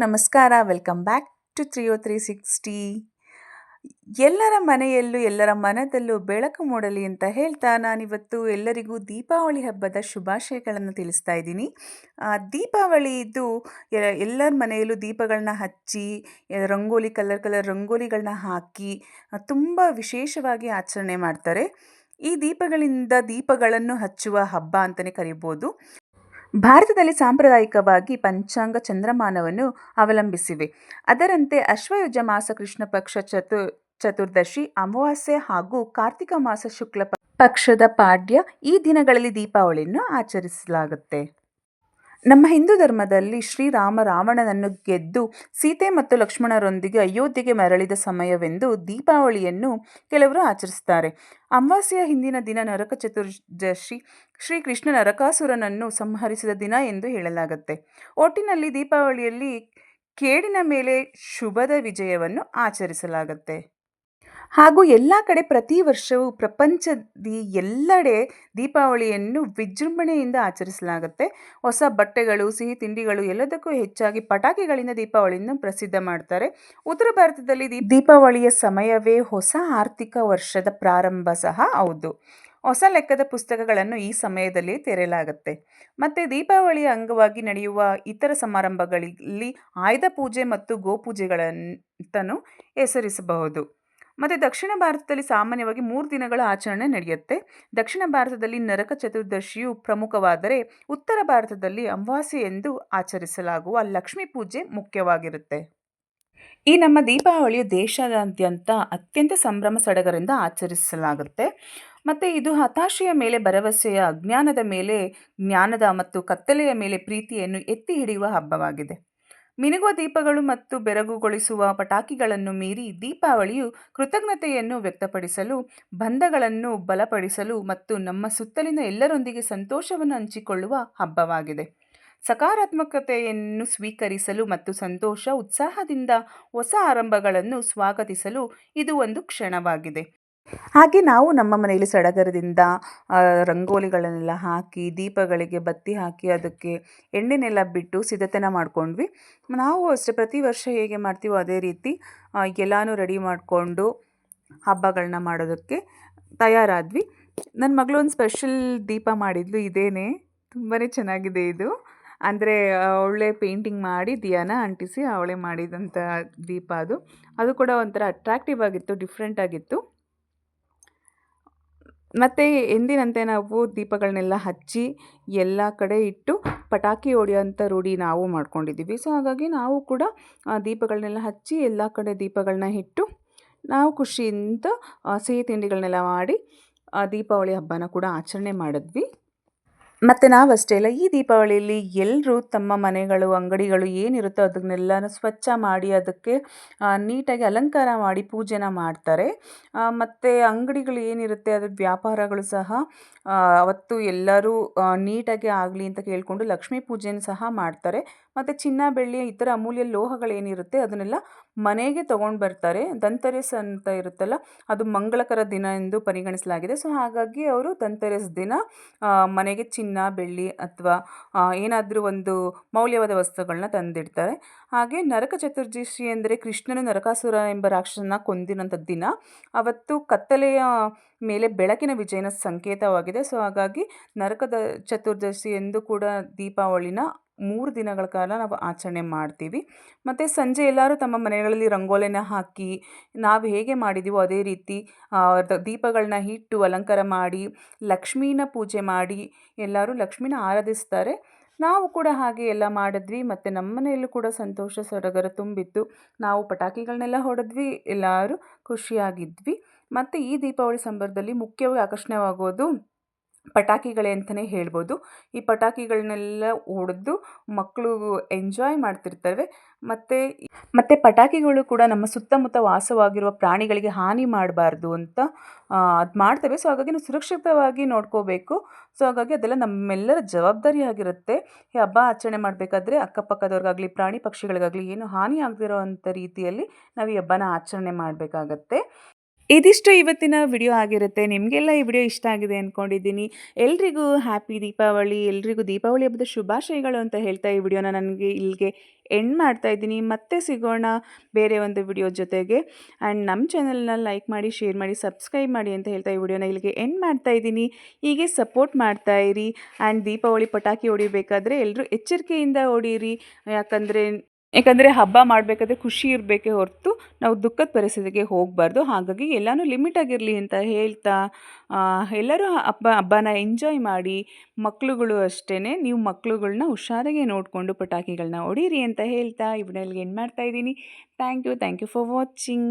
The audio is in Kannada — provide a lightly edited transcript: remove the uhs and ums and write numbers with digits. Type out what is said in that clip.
ನಮಸ್ಕಾರ. Welcome back to 30360. ಎಲ್ಲರ ಮನೆಯಲ್ಲೂ ಎಲ್ಲರ ಮನದಲ್ಲೂ ಬೆಳಕು ಮೂಡಲಿ ಅಂತ ಹೇಳ್ತಾ ನಾನಿವತ್ತು ಎಲ್ಲರಿಗೂ ದೀಪಾವಳಿ ಹಬ್ಬದ ಶುಭಾಶಯಗಳನ್ನು ತಿಳಿಸ್ತಾ ಇದ್ದೀನಿ. ದೀಪಾವಳಿ ಇದು ಎಲ್ಲರ ಮನೆಯಲ್ಲೂ ದೀಪಗಳನ್ನ ಹಚ್ಚಿ, ರಂಗೋಲಿ ಕಲರ್ ರಂಗೋಲಿಗಳನ್ನ ಹಾಕಿ ತುಂಬ ವಿಶೇಷವಾಗಿ ಆಚರಣೆ ಮಾಡ್ತಾರೆ. ಈ ದೀಪಗಳಿಂದ ದೀಪಗಳನ್ನು ಹಚ್ಚುವ ಹಬ್ಬ ಅಂತಲೇ ಕರಿಬೋದು. ಭಾರತದಲ್ಲಿ ಸಾಂಪ್ರದಾಯಿಕವಾಗಿ ಪಂಚಾಂಗ ಚಂದ್ರಮಾನವನ್ನು ಅವಲಂಬಿಸಿವೆ. ಅದರಂತೆ ಅಶ್ವಯುಜ ಮಾಸ ಕೃಷ್ಣ ಪಕ್ಷ ಚತುರ್ದಶಿ, ಅಮಾವಾಸ್ಯೆ ಹಾಗೂ ಕಾರ್ತಿಕ ಮಾಸ ಶುಕ್ಲ ಪಕ್ಷದ ಪಾಡ್ಯ ಈ ದಿನಗಳಲ್ಲಿ ದೀಪಾವಳಿಯನ್ನು ಆಚರಿಸಲಾಗುತ್ತೆ. ನಮ್ಮ ಹಿಂದೂ ಧರ್ಮದಲ್ಲಿ ಶ್ರೀರಾಮ ರಾವಣನನ್ನು ಗೆದ್ದು ಸೀತೆ ಮತ್ತು ಲಕ್ಷ್ಮಣರೊಂದಿಗೆ ಅಯೋಧ್ಯೆಗೆ ಮರಳಿದ ಸಮಯವೆಂದು ದೀಪಾವಳಿಯನ್ನು ಕೆಲವರು ಆಚರಿಸ್ತಾರೆ. ಅಮಾವಾಸ್ಯೆಯ ಹಿಂದಿನ ದಿನ ನರಕ ಚತುರ್ದಶಿ, ಶ್ರೀಕೃಷ್ಣ ನರಕಾಸುರನನ್ನು ಸಂಹರಿಸಿದ ದಿನ ಎಂದು ಹೇಳಲಾಗುತ್ತೆ. ಒಟ್ಟಿನಲ್ಲಿ ದೀಪಾವಳಿಯಲ್ಲಿ ಕೇಡಿನ ಮೇಲೆ ಶುಭದ ವಿಜಯವನ್ನು ಆಚರಿಸಲಾಗುತ್ತೆ. ಹಾಗೂ ಎಲ್ಲ ಕಡೆ ಪ್ರತಿ ವರ್ಷವೂ ಪ್ರಪಂಚದ ಎಲ್ಲೆಡೆ ದೀಪಾವಳಿಯನ್ನು ವಿಜೃಂಭಣೆಯಿಂದ ಆಚರಿಸಲಾಗುತ್ತೆ. ಹೊಸ ಬಟ್ಟೆಗಳು, ಸಿಹಿ ತಿಂಡಿಗಳು, ಎಲ್ಲದಕ್ಕೂ ಹೆಚ್ಚಾಗಿ ಪಟಾಕಿಗಳಿಂದ ದೀಪಾವಳಿಯನ್ನು ಪ್ರಸಿದ್ಧ ಮಾಡ್ತಾರೆ. ಉತ್ತರ ಭಾರತದಲ್ಲಿ ದೀಪಾವಳಿಯ ಸಮಯವೇ ಹೊಸ ಆರ್ಥಿಕ ವರ್ಷದ ಪ್ರಾರಂಭ ಸಹ ಹೌದು. ಹೊಸ ಲೆಕ್ಕದ ಪುಸ್ತಕಗಳನ್ನು ಈ ಸಮಯದಲ್ಲಿ ತೆರೆಯಲಾಗುತ್ತೆ. ಮತ್ತು ದೀಪಾವಳಿಯ ಅಂಗವಾಗಿ ನಡೆಯುವ ಇತರ ಸಮಾರಂಭಗಳಲ್ಲಿ ಆಯುಧ ಪೂಜೆ ಮತ್ತು ಗೋಪೂಜೆಗಳಂತನೂ ಹೆಸರಿಸಬಹುದು. ಮತ್ತು ದಕ್ಷಿಣ ಭಾರತದಲ್ಲಿ ಸಾಮಾನ್ಯವಾಗಿ 3 ದಿನಗಳ ಆಚರಣೆ ನಡೆಯುತ್ತೆ. ದಕ್ಷಿಣ ಭಾರತದಲ್ಲಿ ನರಕ ಚತುರ್ದಶಿಯು ಪ್ರಮುಖವಾದರೆ, ಉತ್ತರ ಭಾರತದಲ್ಲಿ ಅಮಾವಾಸ್ಯೆ ಎಂದು ಆಚರಿಸಲಾಗುವ ಲಕ್ಷ್ಮೀ ಪೂಜೆ ಮುಖ್ಯವಾಗಿರುತ್ತೆ. ಈ ನಮ್ಮ ದೀಪಾವಳಿಯು ದೇಶಾದ್ಯಂತ ಅತ್ಯಂತ ಸಂಭ್ರಮ ಸಡಗರದಿಂದ ಆಚರಿಸಲಾಗುತ್ತೆ. ಮತ್ತು ಇದು ಹತಾಶೆಯ ಮೇಲೆ ಭರವಸೆಯ, ಅಜ್ಞಾನದ ಮೇಲೆ ಜ್ಞಾನದ ಮತ್ತು ಕತ್ತಲೆಯ ಮೇಲೆ ಪ್ರೀತಿಯನ್ನು ಎತ್ತಿ ಹಿಡಿಯುವ ಹಬ್ಬವಾಗಿದೆ. ಮಿನುಗುವ ದೀಪಗಳು ಮತ್ತು ಬೆರಗುಗೊಳಿಸುವ ಪಟಾಕಿಗಳನ್ನು ಮೀರಿ ದೀಪಾವಳಿಯು ಕೃತಜ್ಞತೆಯನ್ನು ವ್ಯಕ್ತಪಡಿಸಲು, ಬಂಧಗಳನ್ನು ಬಲಪಡಿಸಲು ಮತ್ತು ನಮ್ಮ ಸುತ್ತಲಿನ ಎಲ್ಲರೊಂದಿಗೆ ಸಂತೋಷವನ್ನು ಹಂಚಿಕೊಳ್ಳುವ ಹಬ್ಬವಾಗಿದೆ. ಸಕಾರಾತ್ಮಕತೆಯನ್ನು ಸ್ವೀಕರಿಸಲು ಮತ್ತು ಸಂತೋಷ, ಉತ್ಸಾಹದಿಂದ ಹೊಸ ಆರಂಭಗಳನ್ನು ಸ್ವಾಗತಿಸಲು ಇದು ಒಂದು ಕ್ಷಣವಾಗಿದೆ. ಹಾಗೆ ನಾವು ನಮ್ಮ ಮನೆಯಲ್ಲಿ ಸಡಗರದಿಂದ ರಂಗೋಲಿಗಳನ್ನೆಲ್ಲ ಹಾಕಿ, ದೀಪಗಳಿಗೆ ಬತ್ತಿ ಹಾಕಿ, ಅದಕ್ಕೆ ಎಣ್ಣೆನೆಲ್ಲ ಬಿಟ್ಟು ಸಿದ್ಧತೆನ ಮಾಡ್ಕೊಂಡ್ವಿ. ನಾವು ಅಷ್ಟೇ ಪ್ರತಿ ವರ್ಷ ಹೇಗೆ ಮಾಡ್ತೀವೋ ಅದೇ ರೀತಿ ಎಲ್ಲನೂ ರೆಡಿ ಮಾಡಿಕೊಂಡು ಹಬ್ಬಗಳನ್ನ ಮಾಡೋದಕ್ಕೆ ತಯಾರಾದ್ವಿ. ನನ್ನ ಮಗಳು ಒಂದು ಸ್ಪೆಷಲ್ ದೀಪ ಮಾಡಿದ್ಲು. ಇದೇನೇ ತುಂಬಾ ಚೆನ್ನಾಗಿದೆ ಇದು. ಅಂದರೆ ಅವಳೇ ಪೇಂಟಿಂಗ್ ಮಾಡಿ ದಿಯಾನ ಅಂಟಿಸಿ ಅವಳೇ ಮಾಡಿದಂಥ ದೀಪ ಅದು ಕೂಡ ಒಂಥರ ಅಟ್ರಾಕ್ಟಿವ್ ಆಗಿತ್ತು, ಡಿಫ್ರೆಂಟ್ ಆಗಿತ್ತು. ಮತ್ತು ಎಂದಿನಂತೆ ನಾವು ದೀಪಗಳನ್ನೆಲ್ಲ ಹಚ್ಚಿ ಎಲ್ಲ ಕಡೆ ಇಟ್ಟು ಪಟಾಕಿ ಹೊಡೆಯೋಂಥ ರೂಢಿ ನಾವು ಮಾಡ್ಕೊಂಡಿದ್ದೀವಿ. ಸೊ ಹಾಗಾಗಿ ನಾವು ಕೂಡ ದೀಪಗಳನ್ನೆಲ್ಲ ಹಚ್ಚಿ ಎಲ್ಲ ಕಡೆ ದೀಪಗಳನ್ನ ಇಟ್ಟು ನಾವು ಖುಷಿಯಿಂದ ಸಿಹಿ ತಿಂಡಿಗಳನ್ನೆಲ್ಲ ಮಾಡಿ ದೀಪಾವಳಿ ಹಬ್ಬನ ಕೂಡ ಆಚರಣೆ ಮಾಡಿದ್ವಿ. ಮತ್ತು ನಾವಷ್ಟೇ ಅಲ್ಲ, ಈ ದೀಪಾವಳಿಯಲ್ಲಿ ಎಲ್ಲರೂ ತಮ್ಮ ಮನೆಗಳು, ಅಂಗಡಿಗಳು ಏನಿರುತ್ತೋ ಅದನ್ನೆಲ್ಲನೂ ಸ್ವಚ್ಛ ಮಾಡಿ ಅದಕ್ಕೆ ನೀಟಾಗಿ ಅಲಂಕಾರ ಮಾಡಿ ಪೂಜೆನ ಮಾಡ್ತಾರೆ. ಮತ್ತು ಅಂಗಡಿಗಳು ಏನಿರುತ್ತೆ ಅದ್ರ ವ್ಯಾಪಾರಗಳು ಸಹ ಅವತ್ತು ಎಲ್ಲರೂ ನೀಟಾಗಿ ಆಗಲಿ ಅಂತ ಕೇಳಿಕೊಂಡು ಲಕ್ಷ್ಮೀ ಪೂಜೆನ ಸಹ ಮಾಡ್ತಾರೆ. ಮತ್ತು ಚಿನ್ನ, ಬೆಳ್ಳಿ, ಇತರ ಅಮೂಲ್ಯ ಲೋಹಗಳೇನಿರುತ್ತೆ ಅದನ್ನೆಲ್ಲ ಮನೆಗೆ ತೊಗೊಂಡು ಬರ್ತಾರೆ. ಧನ್ತೆರಸ್ ಅಂತ ಇರುತ್ತಲ್ಲ, ಅದು ಮಂಗಳಕರ ದಿನ ಎಂದು ಪರಿಗಣಿಸಲಾಗಿದೆ. ಸೊ ಹಾಗಾಗಿ ಅವರು ಧನ್ತೆರಸ್ ದಿನ ಮನೆಗೆ ಚಿನ್ನ, ಬೆಳ್ಳಿ ಅಥವಾ ಏನಾದರೂ ಒಂದು ಮೌಲ್ಯವಾದ ವಸ್ತುಗಳನ್ನ ತಂದಿಡ್ತಾರೆ. ಹಾಗೆ ನರಕ ಚತುರ್ದಶಿ ಅಂದರೆ ಕೃಷ್ಣನು ನರಕಾಸುರ ಎಂಬ ರಾಕ್ಷಸನ ಕೊಂದಿರೋಂಥ ದಿನ. ಅವತ್ತು ಕತ್ತಲೆಯ ಮೇಲೆ ಬೆಳಕಿನ ವಿಜಯನ ಸಂಕೇತವಾಗಿದೆ. ಸೊ ಹಾಗಾಗಿ ನರಕದ ಚತುರ್ದಶಿ ಎಂದು ಕೂಡ ದೀಪಾವಳಿನ 3 ದಿನಗಳ ಕಾಲ ನಾವು ಆಚರಣೆ ಮಾಡ್ತೀವಿ. ಮತ್ತು ಸಂಜೆ ಎಲ್ಲರೂ ತಮ್ಮ ಮನೆಗಳಲ್ಲಿ ರಂಗೋಲಿನ ಹಾಕಿ ನಾವು ಹೇಗೆ ಮಾಡಿದ್ದೀವೋ ಅದೇ ರೀತಿ ದೀಪಗಳನ್ನ ಇಟ್ಟು ಅಲಂಕಾರ ಮಾಡಿ ಲಕ್ಷ್ಮೀನ ಪೂಜೆ ಮಾಡಿ ಎಲ್ಲರೂ ಲಕ್ಷ್ಮೀನ ಆರಾಧಿಸ್ತಾರೆ. ನಾವು ಕೂಡ ಹಾಗೆ ಎಲ್ಲ ಮಾಡಿದ್ವಿ. ಮತ್ತು ನಮ್ಮ ಮನೆಯಲ್ಲೂ ಕೂಡ ಸಂತೋಷ ಸಡಗರ ತುಂಬಿತ್ತು. ನಾವು ಪಟಾಕಿಗಳನ್ನೆಲ್ಲ ಹೊಡೆದ್ವಿ, ಎಲ್ಲರೂ ಖುಷಿಯಾಗಿದ್ವಿ. ಮತ್ತು ಈ ದೀಪಾವಳಿ ಸಂದರ್ಭದಲ್ಲಿ ಮುಖ್ಯವಾಗಿ ಆಕರ್ಷಣೀಯವಾಗೋದು ಪಟಾಕಿಗಳೇ ಅಂತಲೇ ಹೇಳ್ಬೋದು. ಈ ಪಟಾಕಿಗಳನ್ನೆಲ್ಲ ಹೊಡೆದು ಮಕ್ಕಳು ಎಂಜಾಯ್ ಮಾಡ್ತಿರ್ತವೆ. ಮತ್ತು ಪಟಾಕಿಗಳು ಕೂಡ ನಮ್ಮ ಸುತ್ತಮುತ್ತ ವಾಸವಾಗಿರುವ ಪ್ರಾಣಿಗಳಿಗೆ ಹಾನಿ ಮಾಡಬಾರ್ದು ಅಂತ ಅದು ಮಾಡ್ತೇವೆ. ಸೊ ಹಾಗಾಗಿ ನಾವು ಸುರಕ್ಷಿತವಾಗಿ ನೋಡ್ಕೋಬೇಕು. ಸೊ ಹಾಗಾಗಿ ಅದೆಲ್ಲ ನಮ್ಮೆಲ್ಲರ ಜವಾಬ್ದಾರಿಯಾಗಿರುತ್ತೆ. ಈ ಹಬ್ಬ ಆಚರಣೆ ಮಾಡಬೇಕಾದ್ರೆ ಅಕ್ಕಪಕ್ಕದವ್ರಿಗಾಗಲಿ, ಪ್ರಾಣಿ ಪಕ್ಷಿಗಳಿಗಾಗಲಿ ಏನು ಹಾನಿ ಆಗದಿರೋ ಅಂಥ ರೀತಿಯಲ್ಲಿ ನಾವು ಈ ಹಬ್ಬನ ಆಚರಣೆ ಮಾಡಬೇಕಾಗತ್ತೆ. ಇದಿಷ್ಟು ಇವತ್ತಿನ ವಿಡಿಯೋ ಆಗಿರುತ್ತೆ. ನಿಮಗೆಲ್ಲ ಈ ವಿಡಿಯೋ ಇಷ್ಟ ಆಗಿದೆ ಅಂದ್ಕೊಂಡಿದ್ದೀನಿ. ಎಲ್ರಿಗೂ ಹ್ಯಾಪಿ ದೀಪಾವಳಿ, ಎಲ್ರಿಗೂ ದೀಪಾವಳಿ ಹಬ್ಬದ ಶುಭಾಶಯಗಳು ಅಂತ ಹೇಳ್ತಾ ಈ ವಿಡಿಯೋನ ನನಗೆ ಇಲ್ಲಿಗೆ ಎಂಡ್ ಮಾಡ್ತಾ ಇದ್ದೀನಿ. ಮತ್ತೆ ಸಿಗೋಣ ಬೇರೆ ಒಂದು ವಿಡಿಯೋ ಜೊತೆಗೆ. ಆ್ಯಂಡ್ ನಮ್ಮ ಚಾನಲ್ನ ಲೈಕ್ ಮಾಡಿ, ಶೇರ್ ಮಾಡಿ, ಸಬ್ಸ್ಕ್ರೈಬ್ ಮಾಡಿ ಅಂತ ಹೇಳ್ತಾ ಈ ವಿಡಿಯೋನ ಇಲ್ಲಿಗೆ ಎಂಡ್ ಮಾಡ್ತಾ ಇದ್ದೀನಿ. ಹೀಗೆ ಸಪೋರ್ಟ್ ಮಾಡ್ತಾ ಇರಿ. ಆ್ಯಂಡ್ ದೀಪಾವಳಿ ಪಟಾಕಿ ಹೊಡಿಬೇಕಾದ್ರೆ ಎಲ್ಲರೂ ಎಚ್ಚರಿಕೆಯಿಂದ ಹೊಡೀರಿ. ಯಾಕಂದರೆ ಹಬ್ಬ ಮಾಡಬೇಕಾದ್ರೆ ಖುಷಿ ಇರಬೇಕೇ ಹೊರತು ನಾವು ದುಃಖದ ಪರಿಸ್ಥಿತಿಗೆ ಹೋಗಬಾರ್ದು. ಹಾಗಾಗಿ ಎಲ್ಲನೂ ಲಿಮಿಟಾಗಿರಲಿ ಅಂತ ಹೇಳ್ತಾ ಎಲ್ಲರೂ ಹಬ್ಬನ ಎಂಜಾಯ್ ಮಾಡಿ. ಮಕ್ಕಳುಗಳು ಅಷ್ಟೇ, ನೀವು ಮಕ್ಕಳುಗಳ್ನ ಹುಷಾರಾಗಿ ನೋಡಿಕೊಂಡು ಪಟಾಕಿಗಳನ್ನ ಹೊಡೀರಿ ಅಂತ ಹೇಳ್ತಾ ಈ ವಿಡಿಯೋಗೆ ಎಂಡ್ ಮಾಡ್ತಾ ಇದ್ದೀನಿ. Thank you for watching.